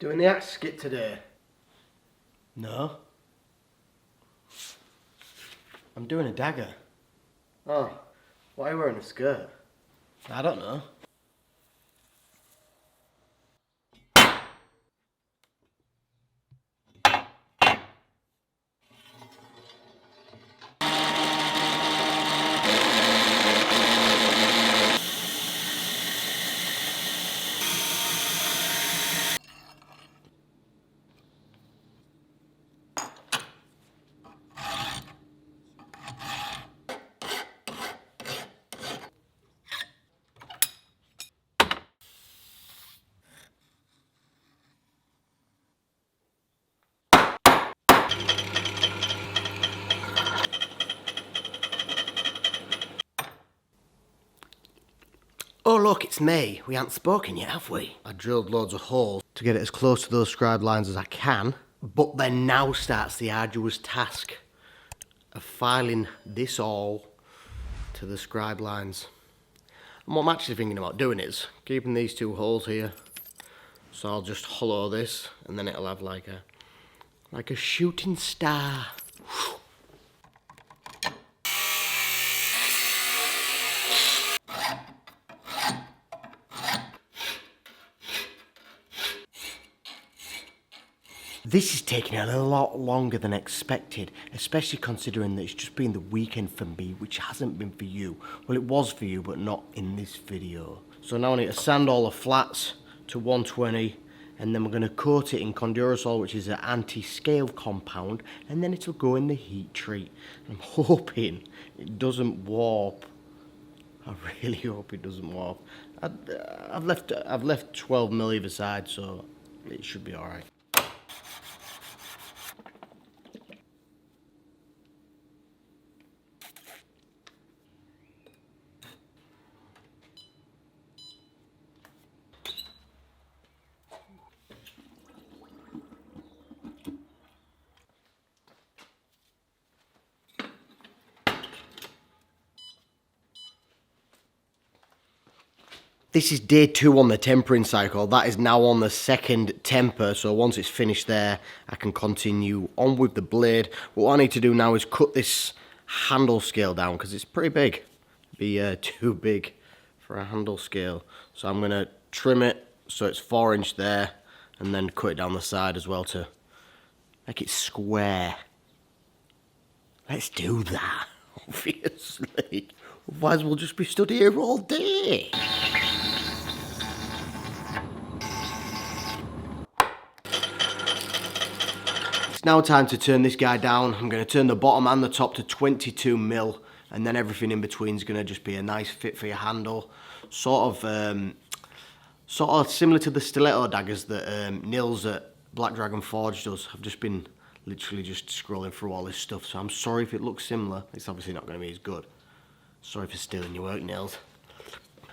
Doing the axe skit today? No. I'm doing a dagger. Oh, why are you wearing a skirt? I don't know. Oh look, it's me. We haven't spoken yet, have we? I drilled loads of holes to get it as close to those scribe lines as I can. But then now starts the arduous task of filing this all to the scribe lines. And what I'm actually thinking about doing is keeping these two holes here. So I'll just hollow this and then it'll have like a shooting star. This is taking a lot longer than expected, especially considering that it's just been the weekend for me, which hasn't been for you. Well, it was for you, but not in this video. So now I need to sand all the flats to 120, and then we're going to coat it in Condurosol, which is an anti-scale compound, and then it'll go in the heat treat. I'm hoping it doesn't warp. I really hope it doesn't warp. I've left 12 mil either side, so it should be all right. This is day 2 on the tempering cycle. That is now on the second temper, so once it's finished there, I can continue on with the blade. But what I need to do now is cut this handle scale down, because it's pretty big. It'd be too big for a handle scale. So I'm going to trim it so it's 4 inch there, and then cut it down the side as well to make it square. Let's do that, obviously. Otherwise we'll just be stood here all day. It's now time to turn this guy down. I'm going to turn the bottom and the top to 22 mil, and then everything in between is going to just be a nice fit for your handle. Sort of similar to the stiletto daggers that Nils at Black Dragon Forge does. I've just been literally just scrolling through all this stuff, so I'm sorry if it looks similar. It's obviously not going to be as good. Sorry for stealing your work, Nils.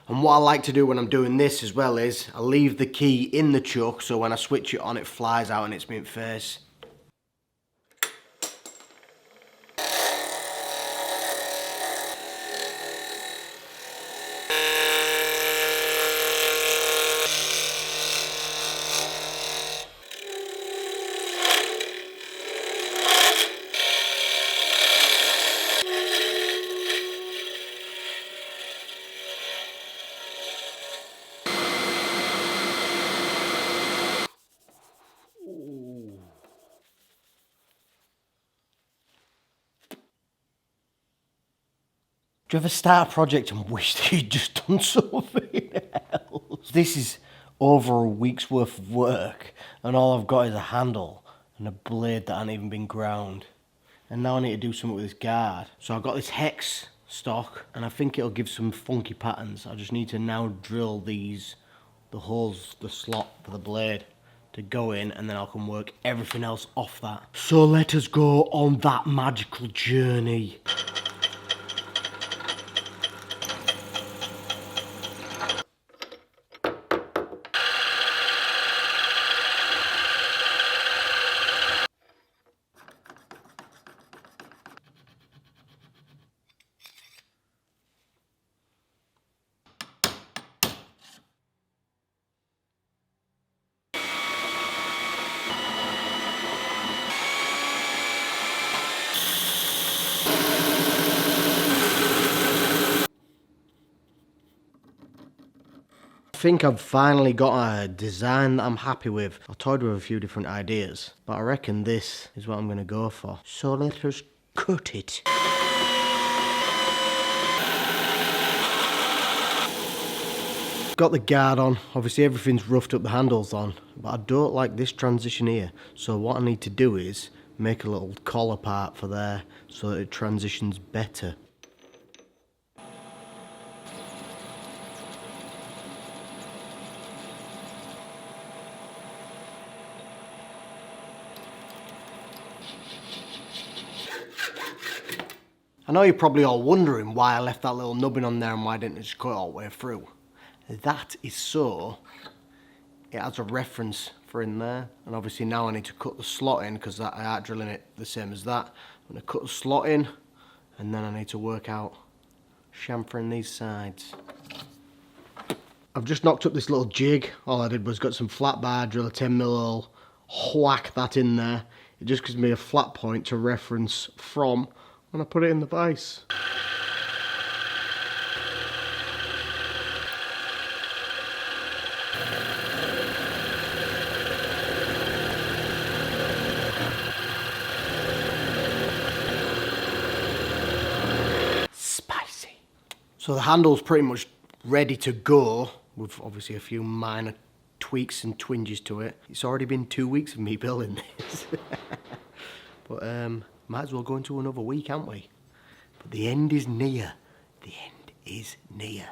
And what I like to do when I'm doing this as well is I leave the key in the chuck, so when I switch it on it flies out and it's mint face. Do you ever start a project and wish that you'd just done something else? This is over a week's worth of work, and all I've got is a handle and a blade that hasn't even been ground. And now I need to do something with this guard. So I've got this hex stock, and I think it'll give some funky patterns. I just need to now drill the holes, the slot for the blade to go in, and then I can work everything else off that. So let us go on that magical journey. think I've finally got a design that I'm happy with. I toyed with a few different ideas, but I reckon this is what I'm going to go for. So let us cut it. Got the guard on, obviously everything's roughed up, the handles on, but I don't like this transition here. So what I need to do is make a little collar part for there so that it transitions better. I know you're probably all wondering why I left that little nubbin on there and why I didn't just cut it all the way through. That is so it has a reference for in there, and obviously now I need to cut the slot in because I are drilling it the same as that. I'm going to cut the slot in and then I need to work out chamfering these sides. I've just knocked up this little jig. All I did was got some flat bar, drill a 10mm hole, whack that in there. It just gives me a flat point to reference from when I put it in the vise. So the handle's pretty much ready to go, with obviously a few minor tweaks and twinges to it. It's already been 2 weeks of me building this. But might as well go into another week, can't we? But the end is near. The end is near.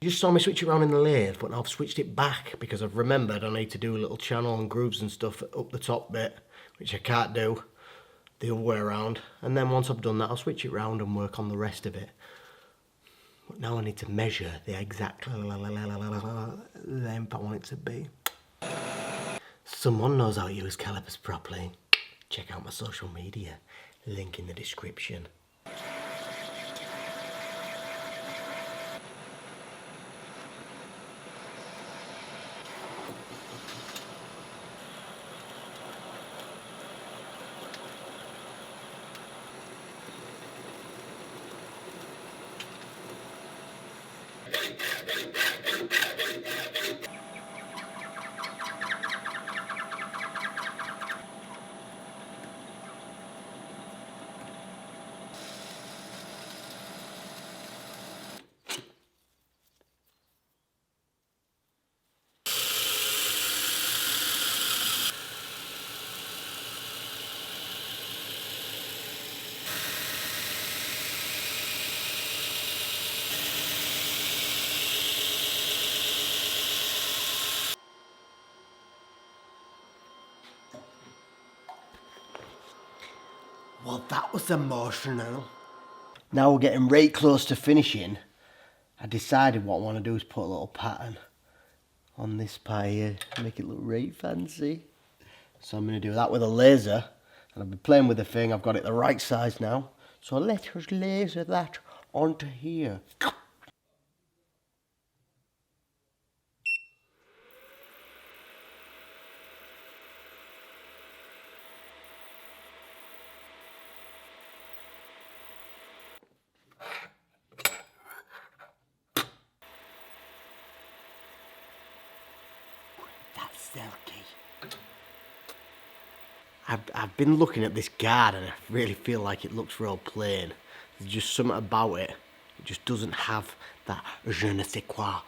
You just saw me switch it around in the lathe, but now I've switched it back because I've remembered I need to do a little channel and grooves and stuff up the top bit, which I can't do the other way around. And then once I've done that, I'll switch it round and work on the rest of it. But now I need to measure the exact length I want it to be. Someone knows how to use calipers properly. Check out my social media, link in the description. Well, that was emotional. Now we're getting right close to finishing. I decided what I want to do is put a little pattern on this part here, make it look right fancy. So I'm going to do that with a laser, and I've been playing with the thing. I've got it the right size now. So let us laser that onto here. I've been looking at this guard and I really feel like it looks real plain. There's just something about it. It just doesn't have that je ne sais quoi.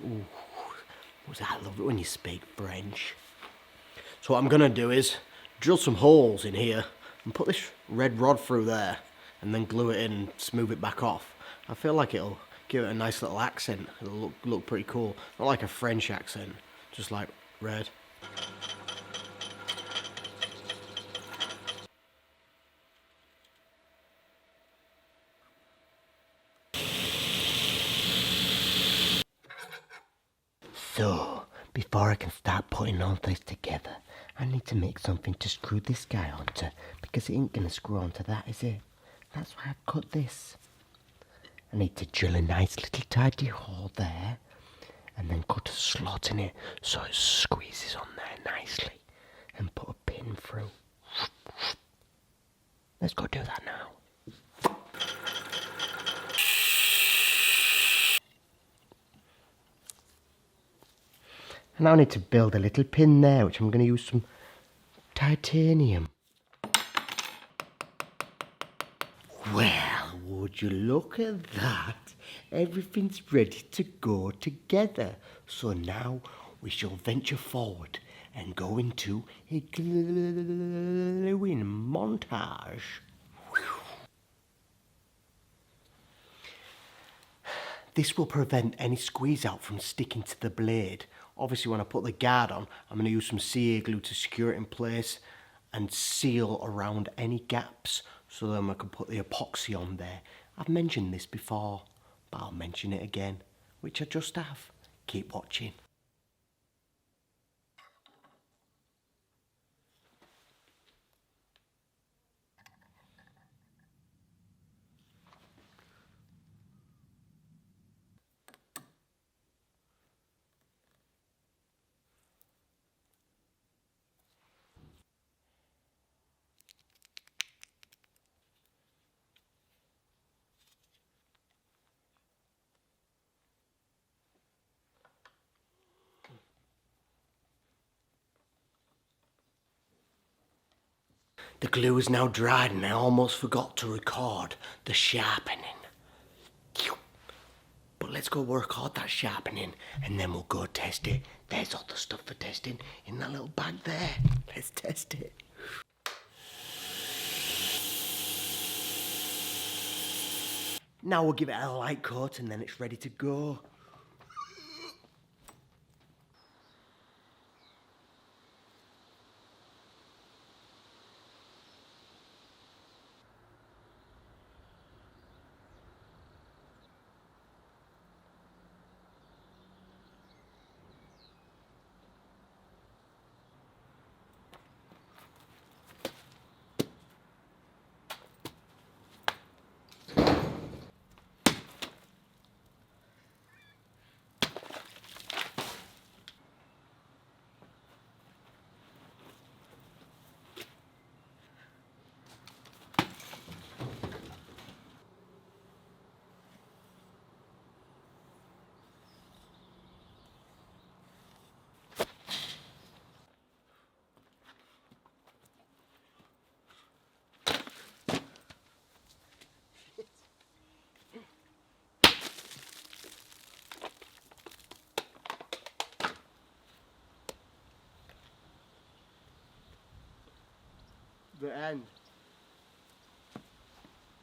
Ooh, what's that? I love it when you speak French. So what I'm going to do is drill some holes in here and put this red rod through there and then glue it in and smooth it back off. I feel like it'll give it a nice little accent. It'll look pretty cool. Not like a French accent, just like red. So, before I can start putting all this together, I need to make something to screw this guy onto, because it ain't gonna screw onto that, is it? That's why I've cut this. I need to drill a nice little tidy hole there and then cut a slot in it so it squeezes on there nicely and put a pin through. Let's go do that now. And now I need to build a little pin there, which I'm going to use some titanium. Well, would you look at that? Everything's ready to go together. So now we shall venture forward and go into a gluing montage. This will prevent any squeeze out from sticking to the blade. Obviously when I put the guard on, I'm going to use some CA glue to secure it in place and seal around any gaps so then I can put the epoxy on there. I've mentioned this before, but I'll mention it again, which I just have. Keep watching. The glue is now dried and I almost forgot to record the sharpening. But let's go work out that sharpening and then we'll go test it. There's all the stuff for testing in that little bag there. Let's test it. Now we'll give it a light coat and then it's ready to go. The end.